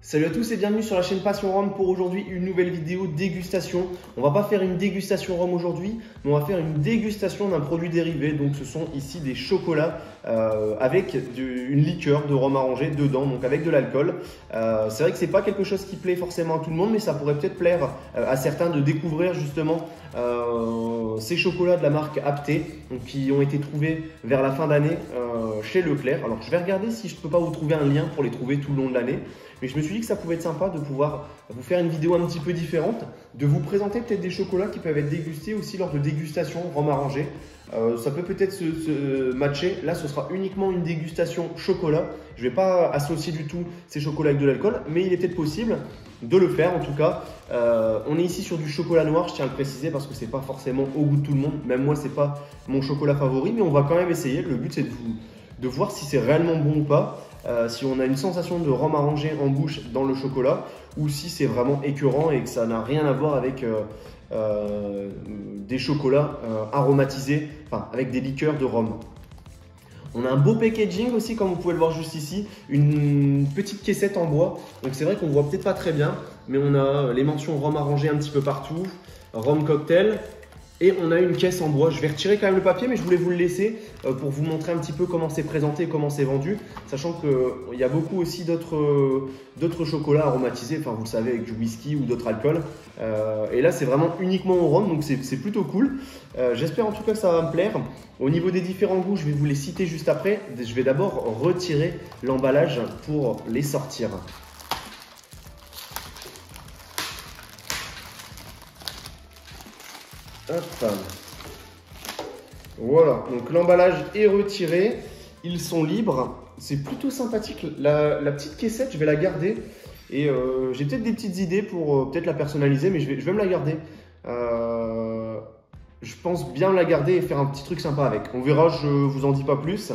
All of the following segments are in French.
Salut à tous et bienvenue sur la chaîne Passion Rhum pour aujourd'hui une nouvelle vidéo dégustation. On va pas faire une dégustation rhum aujourd'hui, mais on va faire une dégustation d'un produit dérivé. Donc ce sont ici des chocolats avec une liqueur de rhum arrangé dedans, donc avec de l'alcool. C'est vrai que c'est pas quelque chose qui plaît forcément à tout le monde, mais ça pourrait peut-être plaire à certains de découvrir justement ces chocolats de la marque Apté, donc, qui ont été trouvés vers la fin d'année chez Leclerc. Alors je vais regarder si je peux pas vous trouver un lien pour les trouver tout le long de l'année. Mais je me suis dit que ça pouvait être sympa de pouvoir vous faire une vidéo un petit peu différente, de vous présenter peut-être des chocolats qui peuvent être dégustés aussi lors de dégustations rhum arrangé. Ça peut peut-être se matcher. Là, ce sera uniquement une dégustation chocolat. Je ne vais pas associer du tout ces chocolats avec de l'alcool, mais il est peut-être possible de le faire en tout cas. On est ici sur du chocolat noir, je tiens à le préciser parce que ce n'est pas forcément au goût de tout le monde. Même moi, ce n'est pas mon chocolat favori, mais on va quand même essayer. Le but, c'est de voir si c'est réellement bon ou pas. Si on a une sensation de rhum arrangé en bouche dans le chocolat ou si c'est vraiment écœurant et que ça n'a rien à voir avec des chocolats aromatisés, enfin avec des liqueurs de rhum. On a un beau packaging aussi, comme vous pouvez le voir juste ici, une petite caissette en bois. Donc c'est vrai qu'on voit peut-être pas très bien, mais on a les mentions rhum arrangé un petit peu partout, rhum cocktail. Et on a une caisse en bois. Je vais retirer quand même le papier, mais je voulais vous le laisser pour vous montrer un petit peu comment c'est présenté et comment c'est vendu. Sachant qu'il y a beaucoup aussi d'autres chocolats aromatisés, enfin vous le savez, avec du whisky ou d'autres alcools. Et là, c'est vraiment uniquement au rhum, donc c'est plutôt cool. J'espère en tout cas que ça va me plaire. Au niveau des différents goûts, je vais vous les citer juste après. Je vais d'abord retirer l'emballage pour les sortir. Hop. Voilà, donc l'emballage est retiré, ils sont libres, c'est plutôt sympathique. La petite caissette, je vais la garder et j'ai peut-être des petites idées pour peut-être la personnaliser, mais je vais me la garder. Je pense bien la garder et faire un petit truc sympa avec. On verra, je vous en dis pas plus,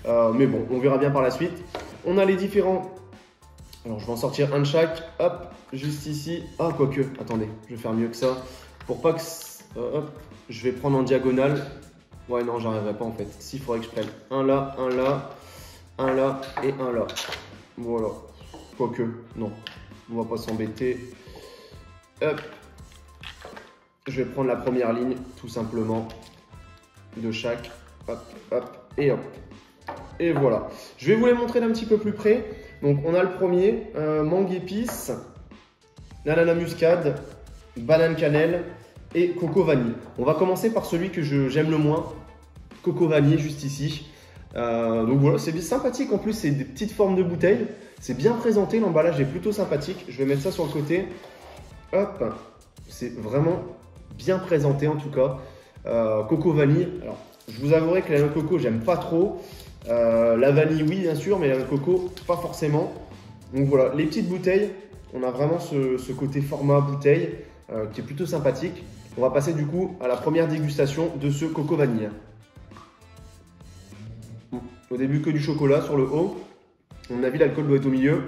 mais bon, on verra bien par la suite. On a les différents. Alors je vais en sortir un de chaque, hop, juste ici. Ah, quoique, attendez, je vais faire mieux que ça pour pas que. Hop, je vais prendre en diagonale. Ouais, non, j'arriverai pas en fait. S'il faudrait que je prenne un là, un là, un là et un là. Voilà. Quoique, non, on va pas s'embêter. Hop. Je vais prendre la première ligne, tout simplement, de chaque. Hop, hop, et hop. Et voilà. Je vais vous les montrer d'un petit peu plus près. Donc, on a le premier, mangue épice, ananas muscade, banane cannelle et coco vanille. On va commencer par celui que j'aime le moins, coco vanille, juste ici. Donc voilà, c'est sympathique. En plus, c'est des petites formes de bouteilles. C'est bien présenté, l'emballage est plutôt sympathique. Je vais mettre ça sur le côté. Hop, c'est vraiment bien présenté en tout cas. Coco vanille. Alors, je vous avouerai que la noix de coco, j'aime pas trop. La vanille, oui, bien sûr, mais la noix de coco, pas forcément. Donc voilà, les petites bouteilles. On a vraiment ce côté format bouteille qui est plutôt sympathique. On va passer du coup à la première dégustation de ce coco vanille. Au début que du chocolat sur le haut. À mon avis, l'alcool doit être au milieu.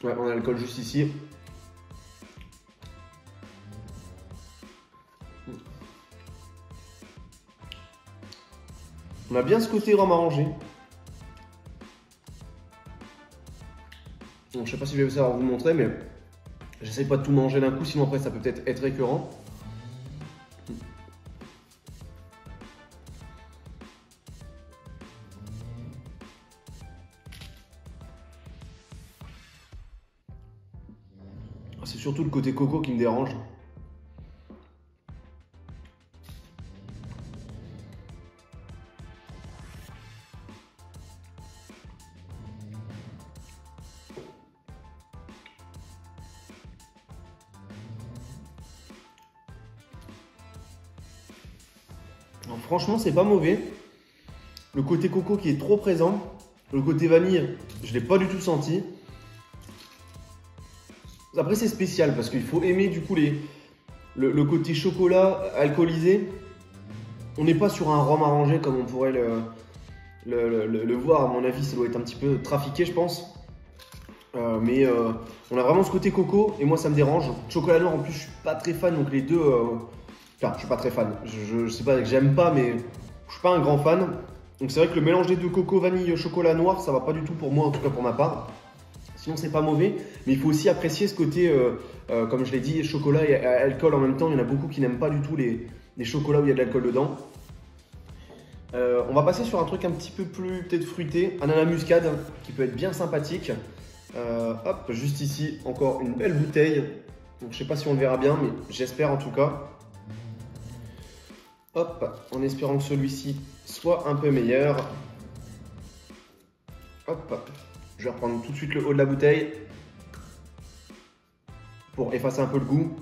Ouais, on a l'alcool juste ici. On a bien ce côté rhum arrangé. Donc, je ne sais pas si je vais savoir vous le montrer, mais j'essaie pas de tout manger d'un coup, sinon après ça peut peut-être être écœurant. C'est surtout le côté coco qui me dérange. Alors, franchement, c'est pas mauvais. Le côté coco qui est trop présent. Le côté vanille, je l'ai pas du tout senti. Après, c'est spécial parce qu'il faut aimer du coup le côté chocolat alcoolisé. On n'est pas sur un rhum arrangé comme on pourrait le voir. À mon avis, ça doit être un petit peu trafiqué, je pense. Mais on a vraiment ce côté coco et moi, ça me dérange. Chocolat noir, en plus, je suis pas très fan. Donc les deux, enfin, je suis pas très fan. Je sais pas que j'aime pas, mais je suis pas un grand fan. Donc c'est vrai que le mélange des deux coco, vanille, chocolat noir, ça va pas du tout pour moi, en tout cas pour ma part. Sinon c'est pas mauvais, mais il faut aussi apprécier ce côté, comme je l'ai dit, chocolat et alcool en même temps. Il y en a beaucoup qui n'aiment pas du tout les chocolats où il y a de l'alcool dedans. On va passer sur un truc un petit peu plus peut-être fruité, ananas muscade, qui peut être bien sympathique. Hop, juste ici, encore une belle bouteille. Donc je sais pas si on le verra bien, mais j'espère en tout cas. Hop, en espérant que celui-ci soit un peu meilleur. Hop, je vais reprendre tout de suite le haut de la bouteille pour effacer un peu le goût.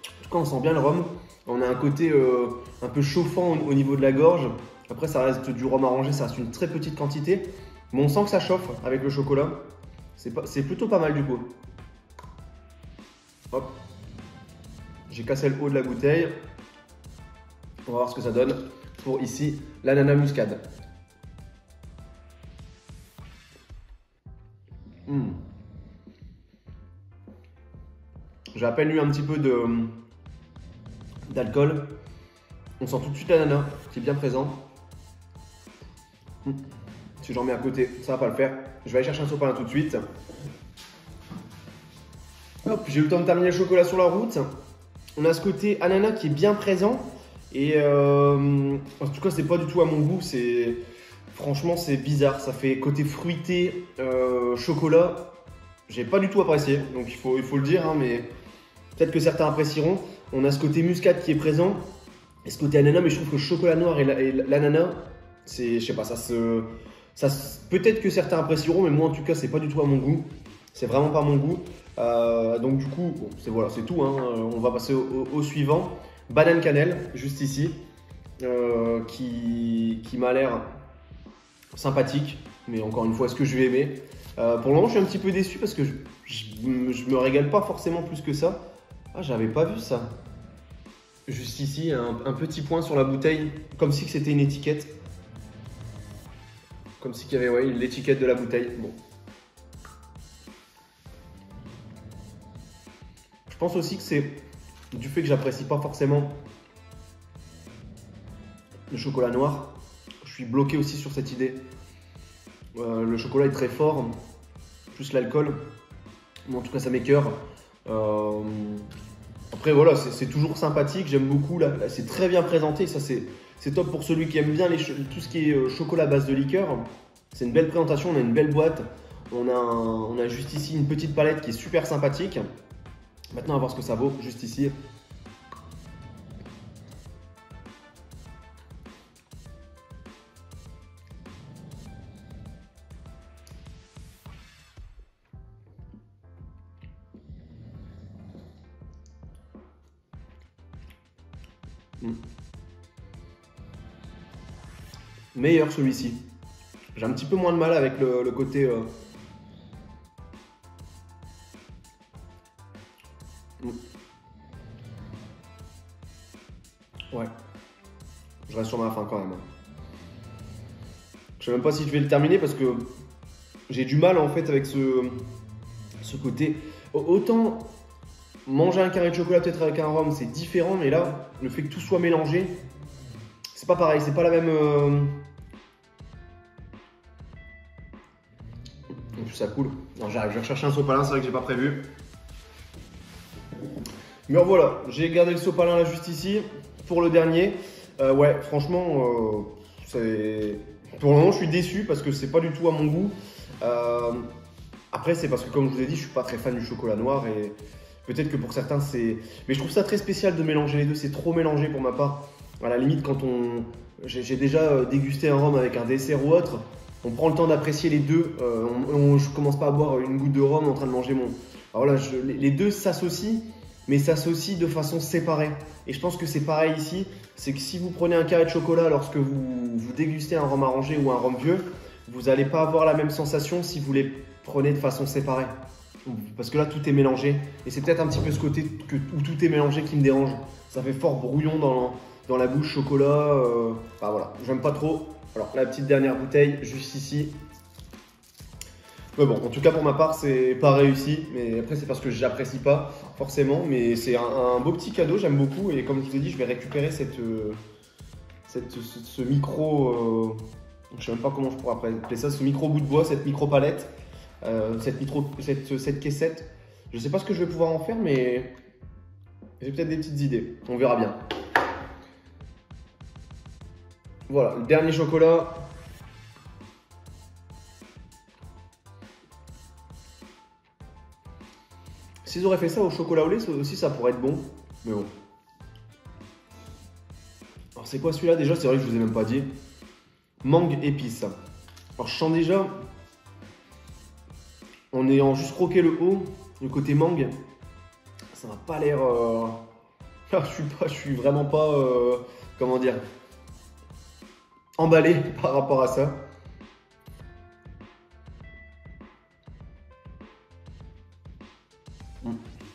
En tout cas, on sent bien le rhum. On a un côté un peu chauffant au niveau de la gorge. Après, ça reste du rhum arrangé, ça reste une très petite quantité. Mais on sent que ça chauffe avec le chocolat. C'est plutôt pas mal du coup. Hop. J'ai cassé le haut de la bouteille. On va voir ce que ça donne pour ici l'ananas muscade. J'ai à peine eu un petit peu d'alcool. On sent tout de suite l'ananas qui est bien présent. Si j'en mets à côté, ça va pas le faire. Je vais aller chercher un sopalin tout de suite. Hop, j'ai eu le temps de terminer le chocolat sur la route. On a ce côté ananas qui est bien présent. Et en tout cas, c'est pas du tout à mon goût. Franchement, c'est bizarre. Ça fait côté fruité, chocolat. J'ai pas du tout apprécié. Donc il faut le dire, hein, mais peut-être que certains apprécieront. On a ce côté muscade qui est présent. Et ce côté ananas, mais je trouve que le chocolat noir et l'ananas, je sais pas, peut-être que certains apprécieront, mais moi en tout cas, c'est pas du tout à mon goût. C'est vraiment pas mon goût. Donc du coup, bon, c'est tout. Hein. On va passer au suivant. Banane cannelle, juste ici, qui m'a l'air sympathique. Mais encore une fois, est-ce que je vais aimer? Pour le moment, je suis un petit peu déçu parce que je me régale pas forcément plus que ça. Ah, j'avais pas vu ça. Juste ici, un petit point sur la bouteille, comme si c'était une étiquette. Comme si qu'il y avait l'étiquette de la bouteille. Bon. Je pense aussi que c'est du fait que j'apprécie pas forcément le chocolat noir. Je suis bloqué aussi sur cette idée. Le chocolat est très fort, plus l'alcool. En tout cas, ça m'écœure. Après, voilà, c'est toujours sympathique. J'aime beaucoup. Là, c'est très bien présenté. Ça, c'est top pour celui qui aime bien tout ce qui est chocolat à base de liqueur. C'est une belle présentation. On a une belle boîte. On a juste ici une petite palette qui est super sympathique. Maintenant, on va voir ce que ça vaut juste ici. Meilleur celui-ci. J'ai un petit peu moins de mal avec le côté... Ouais. Je reste sur ma faim quand même. Je sais même pas si je vais le terminer parce que j'ai du mal en fait avec ce côté. Autant manger un carré de chocolat peut-être avec un rhum, c'est différent, mais là, le fait que tout soit mélangé, c'est pas pareil, c'est pas la même... En plus ça coule. Non, j'arrive, je vais rechercher un sopalin, c'est vrai que j'ai pas prévu. Mais voilà, j'ai gardé le sopalin là juste ici pour le dernier. Ouais, franchement, pour le moment je suis déçu parce que c'est pas du tout à mon goût. Après c'est parce que comme je vous ai dit, je suis pas très fan du chocolat noir et peut-être que pour certains c'est... Mais je trouve ça très spécial de mélanger les deux, c'est trop mélangé pour ma part. À la limite quand j'ai déjà dégusté un rhum avec un dessert ou autre, on prend le temps d'apprécier les deux. Je commence pas à boire une goutte de rhum en train de manger mon... Alors là, les deux s'associent, mais s'associent de façon séparée. Et je pense que c'est pareil ici, c'est que si vous prenez un carré de chocolat lorsque vous dégustez un rhum arrangé ou un rhum vieux, vous n'allez pas avoir la même sensation si vous les prenez de façon séparée. Parce que là, tout est mélangé. Et c'est peut-être un petit peu ce côté où tout est mélangé qui me dérange. Ça fait fort brouillon dans la bouche, chocolat. Enfin voilà, j'aime pas trop. Alors la petite dernière bouteille, juste ici. Mais bon, en tout cas pour ma part, c'est pas réussi. Mais après, c'est parce que j'apprécie pas forcément. Mais c'est un beau petit cadeau, j'aime beaucoup. Et comme je vous ai dit, je vais récupérer ce micro. Je sais même pas comment je pourrais appeler ça, ce micro bout de bois, cette micro palette, cette caissette. Je sais pas ce que je vais pouvoir en faire, mais j'ai peut-être des petites idées. On verra bien. Voilà, le dernier chocolat. S'ils auraient fait ça au chocolat au lait, aussi ça pourrait être bon. Mais bon. Alors c'est quoi celui-là déjà? C'est vrai que je vous ai même pas dit. Mangue épice. Alors je sens déjà, en ayant juste croqué le haut, le côté mangue, ça n'a pas l'air... je suis vraiment pas, comment dire, emballé par rapport à ça.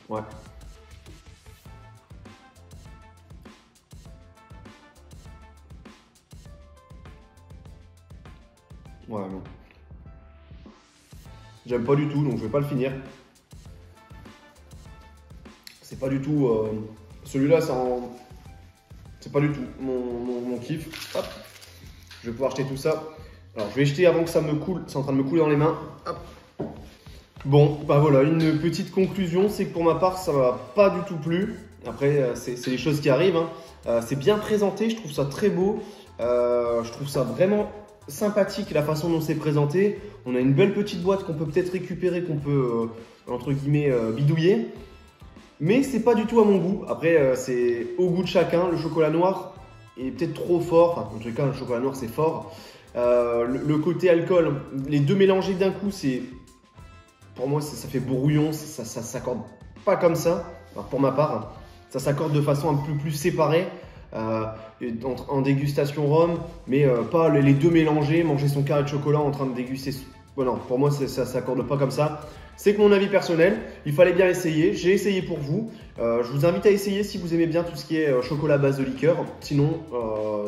Ouais. Ouais, non. J'aime pas du tout, donc je vais pas le finir. C'est pas du tout... celui-là, c'est pas du tout mon kiff. Hop. Je vais pouvoir jeter tout ça. Alors, je vais jeter avant que ça me coule. C'est en train de me couler dans les mains. Hop. Bon, bah voilà, une petite conclusion, c'est que pour ma part, ça m'a pas du tout plu. Après, c'est les choses qui arrivent, hein. C'est bien présenté, je trouve ça très beau. Je trouve ça vraiment sympathique la façon dont c'est présenté. On a une belle petite boîte qu'on peut peut-être récupérer, qu'on peut, entre guillemets, bidouiller. Mais c'est pas du tout à mon goût. Après, c'est au goût de chacun. Le chocolat noir est peut-être trop fort. Enfin, en tout cas, le chocolat noir, c'est fort. Le côté alcool, les deux mélangés d'un coup, c'est... Pour moi, ça fait brouillon, ça s'accorde pas comme ça, enfin, pour ma part. Ça s'accorde de façon un peu plus séparée, en dégustation rhum, mais pas les deux mélangés, manger son carré de chocolat en train de déguster. Bon, non, pour moi, ça s'accorde pas comme ça. C'est que mon avis personnel, il fallait bien essayer, j'ai essayé pour vous. Je vous invite à essayer si vous aimez bien tout ce qui est chocolat à base de liqueur. Sinon,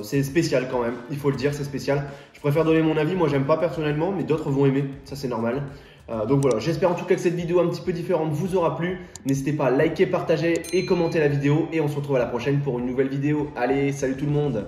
c'est spécial quand même, il faut le dire, c'est spécial. Je préfère donner mon avis, moi j'aime pas personnellement, mais d'autres vont aimer, ça c'est normal. Donc voilà, j'espère en tout cas que cette vidéo un petit peu différente vous aura plu. N'hésitez pas à liker, partager et commenter la vidéo. Et on se retrouve à la prochaine pour une nouvelle vidéo. Allez, salut tout le monde!